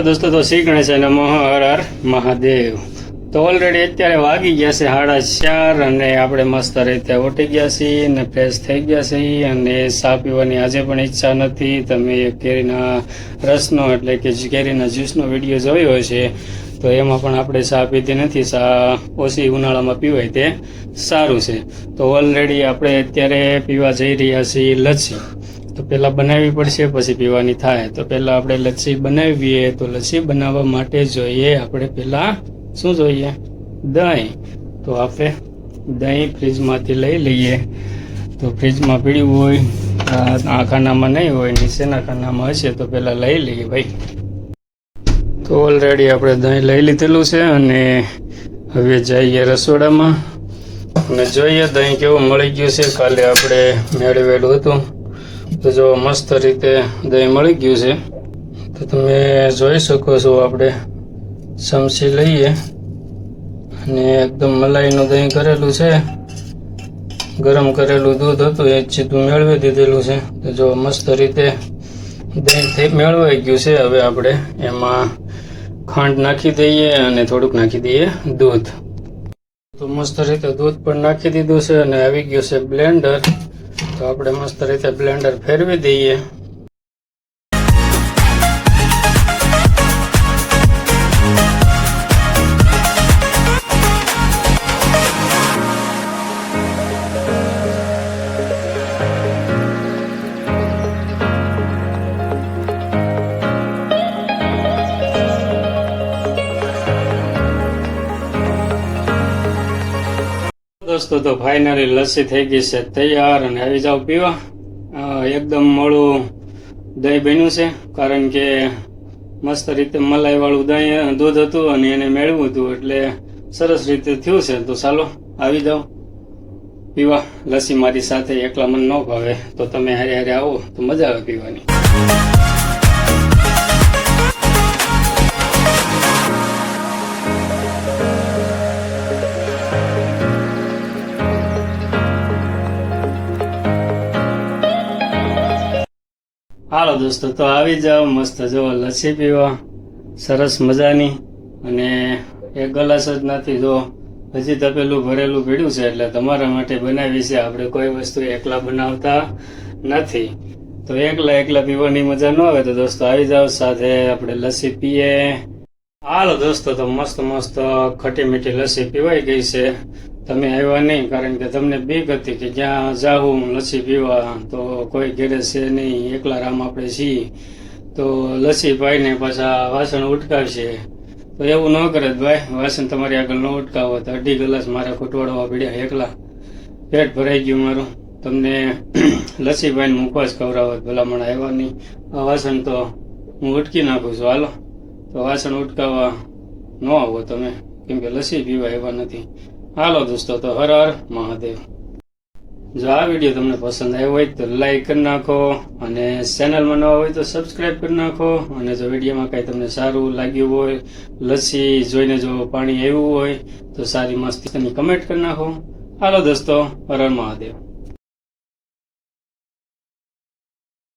दोस्तों तो श्री गणेश नमः हर हर महादेव। तो ऑलरेडी અત્યારે વાગી ગયા છે 4:30 અને આપણે મસ્ત રીતે ઉઠી ગયા છીએ અને ફ્રેશ થઈ ગયા છીએ અને ચા પીવાની આજે પણ ઈચ્છા નથી। તમે કેરીના રસનો એટલે કે કેરીના જ્યુસનો વિડીયો જોયો હશે તો એમાં પણ આપણે ચા પીધી નથી। ચા ઓછી ઉનાળામાં પીવાય તે સારું છે। તો ઓલરેડી આપણે અત્યારે પીવા જઈ રહ્યા છીએ લચ્છી। तो पहला बनावी पड़शे पछी पीवानी थाय। तो पहला आपणे लस्सी बनावीए तो लस्सी बनाववा माटे जोईए आपणे पहला शुं जोईए दही। तो आपणे दही फ्रीजमांथी लई लईए। तो फ्रीजमां पीड्युं होय आ खानामां नहीं होय नीचेना खानामां हशे तो पहला लई लईए भाई। तो ऑलरेडी आपणे दही लई लीधेलुं छे अने हवे जाईए रसोडामां अने जोईए दही केवुं मळी गयुं छे। काले आपणे मेळवेलुं हतुं तो जो मस्त रीते दही मळी गयुं छे। तो तमे जोई शको छो आपणे चमची लईए अने एकदम मलाईनुं दही करेलुं छे। गरम करेलुं दूध हतुं ए सीधुं मेळवी दीधेलुं छे। तो जो मस्त रीते दही मेळवाई गयुं छे। हवे आपणे एमां खांड नाखी दईए अने थोडुंक नाखी दईए दूध। तो मस्त रीते दूध पण नाखी दीधुं छे अने आवी गयुं छे ब्लेन्डर। तो आपणे मस्त रीते ब्लेन्डर फेरवी दईए। दोस्तों तो फाइनली लस्सी थई गई है तैयार अने आवी जाओ पीवा। एकदम मोड़ू दही बन्युं छे कारण के मस्त रीते मलाई वाळुं दही दूध हतुं अने एने मेळव्युं हतुं एटले सरस रीते थयुं छे। तो चालो आवी जाओ पीवा लस्सी। मारी साथे एकला मन न भावे तो तमे हारे हारे आवो तो मजा आवे पीवानी। हालो दोस्तों तो आवी जाओ मस्त जो लस्सी पीवा सरस मजानी अने एक ग्लास ज नथी जो हजी तपेलुं भरेलुं पीड्युं छे एटले तमारा माटे बनावी छे। आपणे कोई वस्तु एकला बनावता नथी तो एकला पीवानी मजा न आवे। तो दोस्तों आवी जाओ साथे आपणे लस्सी पीए। हालो दोस्तों तो मस्त मस्त खटी मीठी लस्सी पीवाई गई छे। तमे आव्या नहीं कारण के तमने बीक हती कि ज्यां जाऊं लस्सी पीवा तो कोई घरे छे नहीं एकला राम आपणे छीए तो लस्सी पाईने पाछा वासण उटकावशे। तो एवुं न करे भाई वासण तमारी आगळ न उटकावो तो 2.5 ग्लास मारा खोटवाडवा पड्या एकला पेट भराई गयुं मारुं। तमने लस्सी पाईने मुखवास खवरावत भलामण आव्या नहीं। आ वासण तो हूँ उटकी नाखुं छुं। हालो तो वासण उटकावा न आवो तमे केम के लस्सी पीवा एवा नथी। हालो दोस्तों तो हर हर महादेव। जो आ वीडियो तमने पसंद आव्यो होय तो लाइक कर नाखो अने चेनल में नवा होय तो सब्सक्राइब कर नाखो। अने जो विडियो में कई तमने सारू लाग्युं होय लस्सी जोईने जो पाणी आव्युं होय तो सारी मस्तीनी कमेंट कर नाखो। हालो दोस्तों हर हर महादेव।